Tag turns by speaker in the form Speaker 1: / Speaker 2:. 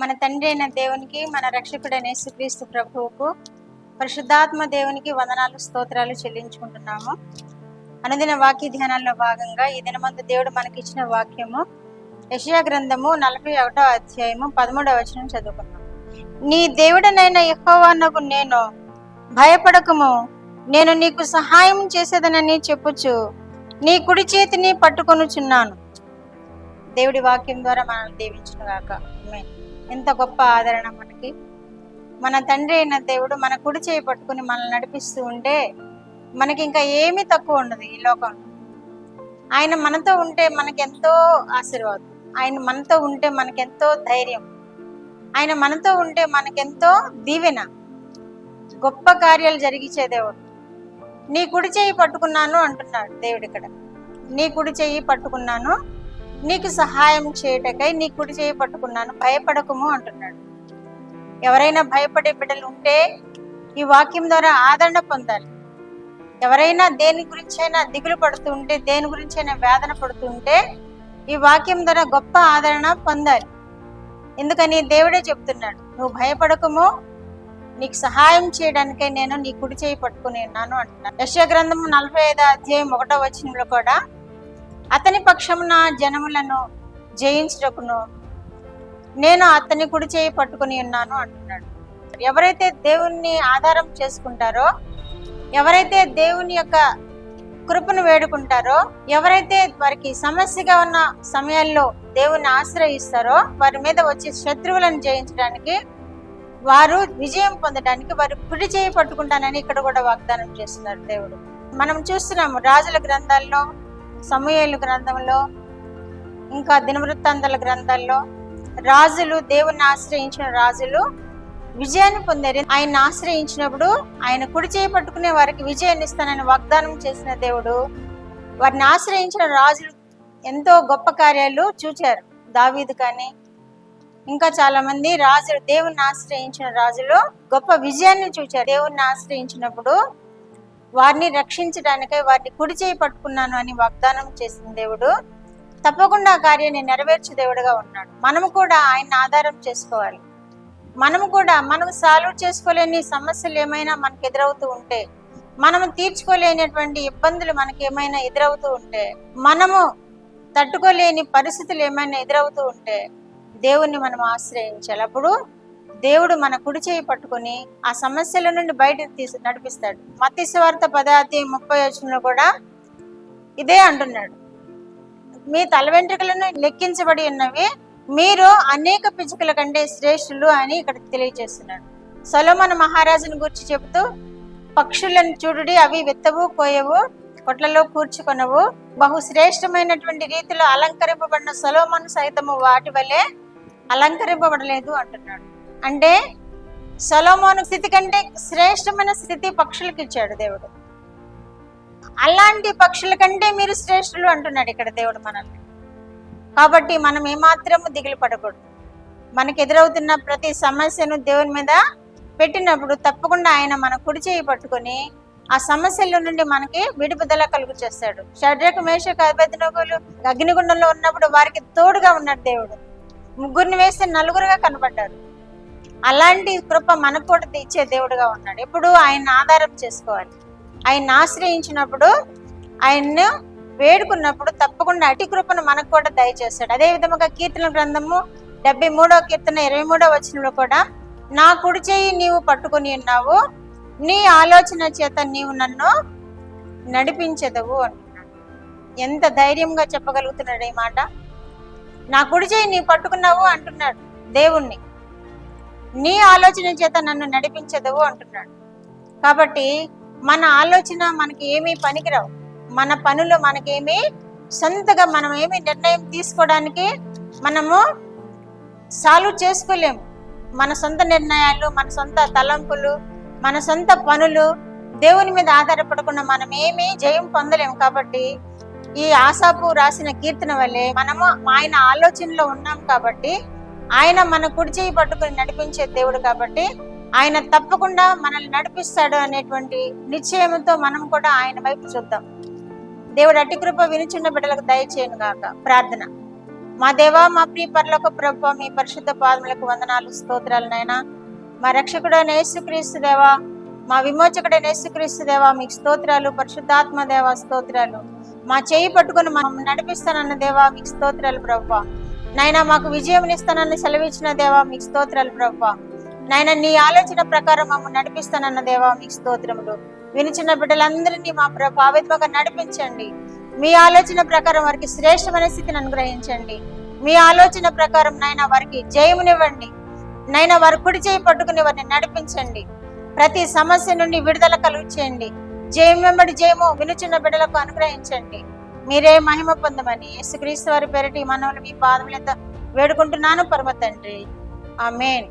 Speaker 1: మన తండ్రి అయిన దేవునికి, మన రక్షకుడైన యేసుక్రీస్తు ప్రభువుకు, పరిశుద్ధాత్మ దేవునికి వందనాలు స్తోత్రాలు చెల్లించుకుంటున్నాము. అనుదిన వాక్య ధ్యానాల్లో భాగంగా ఈ దినమందు దేవుడు మనకిచ్చిన వాక్యము యెషయా గ్రంథము 41వ అధ్యాయము 13వ వచనం చదువుకున్నాం. నీ దేవుడనైన యెహోవానగు నేను, భయపడకుము, నేను నీకు సహాయం చేసేదనని చెప్పుచు నీ కుడి చేతిని పట్టుకొనుచున్నాను. దేవుడి వాక్యం ద్వారా మనల్ని దీవించును గాక. ఆమేన్. ఎంత గొప్ప ఆదరణ మనకి. మన తండ్రి అయిన దేవుడు మన కుడి చేయి పట్టుకుని మనల్ని నడిపిస్తూ ఉంటే మనకి ఇంకా ఏమీ తక్కువ ఉండదు ఈ లోకంలో. ఆయన మనతో ఉంటే మనకెంతో ఆశీర్వాదం, ఆయన మనతో ఉంటే మనకెంతో ధైర్యం, ఆయన మనతో ఉంటే మనకెంతో దీవెన, గొప్ప కార్యాలు జరిగించే దేవుడు. నీ కుడి చేయి పట్టుకున్నాను అంటున్నాడు దేవుడు ఇక్కడ. నీ కుడి చేయి పట్టుకున్నాను, నీకు సహాయం చేయటకై నీ కుడి చేయి పట్టుకున్నాను, భయపడకుము అంటున్నాడు. ఎవరైనా భయపడే బిడ్డలు ఉంటే ఈ వాక్యం ద్వారా ఆదరణ పొందాలి. ఎవరైనా దేని గురించైనా దిగులు పడుతూ ఉంటే, దేని గురించైనా వేదన పడుతూ ఉంటే ఈ వాక్యం ద్వారా గొప్ప ఆదరణ పొందాలి. ఎందుకని దేవుడే చెప్తున్నాడు, నువ్వు భయపడకుము, నీకు సహాయం చేయడానికై నేను నీ కుడి చేయి పట్టుకుని ఉన్నాను అంటున్నాను. యెషయా గ్రంథము 45వ అధ్యాయం 1వ వచనంలో కూడా అతని పక్షమున జనములను జయించుటకును నేను అతని కుడి చేయి పట్టుకుని ఉన్నాను అంటున్నాడు. ఎవరైతే దేవుణ్ణి ఆధారం చేసుకుంటారో, ఎవరైతే దేవుని యొక్క కృపను వేడుకుంటారో, ఎవరైతే వారికి సమస్యగా ఉన్న సమయాల్లో దేవుణ్ణి ఆశ్రయిస్తారో, వారి మీద వచ్చే శత్రువులను జయించడానికి, వారు విజయం పొందడానికి వారు కుడి చేయి పట్టుకుంటానని ఇక్కడ కూడా వాగ్దానం చేస్తున్నారు దేవుడు. మనం చూస్తున్నాము రాజుల గ్రంథాల్లో, సమూయేలు గ్రంథంలో, ఇంకా దినవృత్తాంతాల గ్రంథాల్లో రాజులు, దేవుణ్ణి ఆశ్రయించిన రాజులు విజయాన్ని పొందారు. ఆయన ఆశ్రయించినప్పుడు ఆయన కుడి చేయి పట్టుకునే వారికి విజయాన్ని ఇస్తానని వాగ్దానం చేసిన దేవుడు వారిని ఆశ్రయించిన రాజులు ఎంతో గొప్ప కార్యాలు చూచారు. దావీదు కానీ ఇంకా చాలా మంది రాజులు, దేవుణ్ణి ఆశ్రయించిన రాజులు గొప్ప విజయాన్ని చూచారు. దేవుణ్ణి ఆశ్రయించినప్పుడు వారిని రక్షించడానికై వారిని కుడి చేయి పట్టుకున్నాను అని వాగ్దానం చేసిన దేవుడు తప్పకుండా ఆ కార్యాన్ని నెరవేర్చే దేవుడుగా ఉన్నాడు. మనము కూడా ఆయన్ని ఆధారం చేసుకోవాలి. మనము సాల్వ్ చేసుకోలేని సమస్యలు ఏమైనా మనకు ఎదురవుతూ ఉంటే, మనము తీర్చుకోలేనటువంటి ఇబ్బందులు మనకి ఏమైనా ఎదురవుతూ ఉంటే, మనము తట్టుకోలేని పరిస్థితులు ఏమైనా ఎదురవుతూ ఉంటే దేవుణ్ణి మనం ఆశ్రయించాలి. అప్పుడు దేవుడు మన కుడి చేయి పట్టుకొని ఆ సమస్యల నుండి బయటకు నడిపిస్తాడు. మత్తయి సువార్త 10వ అధ్యాయం 30వ వచనంలో కూడా ఇదే అంటున్నాడు, మీ తల వెంట్రుకలను లెక్కించబడి ఉన్నవి, మీరు అనేక పిచ్చుకల కంటే శ్రేష్ఠులు అని ఇక్కడ తెలియజేస్తున్నాడు. సొలొమోను మహారాజుని గురించి చెబుతూ, పక్షులను చూడుడి, అవి విత్తవు, కోయవు, కొట్లలో కూర్చుకొనవు, బహుశ్రేష్టమైనటువంటి రీతిలో అలంకరింపబడిన సొలొమోను సైతము వాటి వలె అలంకరింపబడలేదు అంటున్నాడు. అంటే సొలొమోను స్థితి కంటే శ్రేష్టమైన స్థితి పక్షులకు ఇచ్చాడు దేవుడు. అలాంటి పక్షుల కంటే మీరు శ్రేష్ఠులు అంటున్నాడు ఇక్కడ దేవుడు మనల్ని. కాబట్టి మనం ఏమాత్రము దిగులు పడకూడదు. మనకు ఎదురవుతున్న ప్రతి సమస్యను దేవుని మీద పెట్టినప్పుడు తప్పకుండా ఆయన మన కుడి చేయి పట్టుకొని ఆ సమస్యల నుండి మనకి విడుదల కలుగు చేస్తాడు. షడ్రకు, మేషకు, అబేద్నెగోలు అగ్నిగుండంలో ఉన్నప్పుడు వారికి తోడుగా ఉన్నాడు దేవుడు. ముగ్గురిని వేస్తే నలుగురుగా కనబడ్డారు. అలాంటి కృప మనకు కూడా ఇచ్చే దేవుడుగా ఉన్నాడు. ఎప్పుడు ఆయన ఆధారం చేసుకోవాలి. ఆయన ఆశ్రయించినప్పుడు, ఆయన్ను వేడుకున్నప్పుడు తప్పకుండా అటి కృపను మనకు కూడా దయచేస్తాడు. అదే విధముగా కీర్తన గ్రంథము 73వ కీర్తన 23వ వచనంలో కూడా, నా కుడి చేయి నీవు పట్టుకుని ఉన్నావు, నీ ఆలోచన చేత నీవు నన్ను నడిపించెదవు అంటున్నాడు. ఎంత ధైర్యంగా చెప్పగలుగుతున్నాడు ఈ మాట. నా కుడి చేయి నీవు పట్టుకున్నావు అంటున్నాడు దేవుణ్ణి, నీ ఆలోచన చేత నన్ను నడిపించెదవు అంటున్నాడు. కాబట్టి మన ఆలోచన మనకి ఏమీ పనికిరావు. మన పనులు మనకేమీ సొంతగా మనం ఏమీ నిర్ణయం తీసుకోవడానికి మనము సాల్వ్ చేసుకోలేము. మన సొంత నిర్ణయాలు, మన సొంత తలంపులు, మన సొంత పనులు దేవుని మీద ఆధారపడకుండా మనం ఏమీ జయం పొందలేము. కాబట్టి ఈ ఆసాపు రాసిన కీర్తన వల్లే మనము ఆయన ఆలోచనలో ఉన్నాం. కాబట్టి ఆయన మన కుడి చేయి పట్టుకుని నడిపించే దేవుడు. కాబట్టి ఆయన తప్పకుండా మనల్ని నడిపిస్తాడు అనేటువంటి నిశ్చయంతో మనం కూడా ఆయన వైపు చూద్దాం. దేవుడు అట్టి కృప వినుచున్న బిడ్డలకు దయచేయను గాక. ప్రార్థన. మా దేవా, మా ప్రియ పరలోక ప్రభువా, మీ పరిశుద్ధ పాదములకు వందనాలు, స్తోత్రాలు నాయనా. మా రక్షకుడైన యేసుక్రీస్తు దేవా, మా విమోచకుడైన యేసుక్రీస్తు దేవా, మీకు స్తోత్రాలు. పరిశుద్ధాత్మ దేవా, స్తోత్రాలు. మా చేయి పట్టుకుని మమ్మల్ని నడిపిస్తానన్న దేవా, మీకు స్తోత్రాలు ప్రభువా. నాయనా, మాకు విజయం ఇస్తానని సెలవిచ్చిన దేవా, మీకు స్తోత్రాలు ప్రభువా. నాయన, నీ ఆలోచన ప్రకారం మమ్మల్ని నడిపిస్తానన్న దేవా, మీకు స్తోత్రములు. వినిచిన బిడ్డలందరినీ మా ప్రభు ఆ విధంగా నడిపించండి. మీ ఆలోచన ప్రకారం వారికి శ్రేష్టమైన స్థితిని అనుగ్రహించండి. మీ ఆలోచన ప్రకారం నాయన వారికి జయమునివ్వండి. నాయన వారి కుడి చేయి పట్టుకుని వారిని నడిపించండి. ప్రతి సమస్య నుండి విడుదల కలుగు చేయండి. జయం వెంబడి జయము వినుచున్న బిడ్డలకు అనుగ్రహించండి. మీరే మహిమ పొందమని యేసుక్రీస్తు వారి పేరిట ఈ మనవులు మీ పాదములతో వేడుకుంటున్నాను పరమ తండ్రి. ఆమేన్.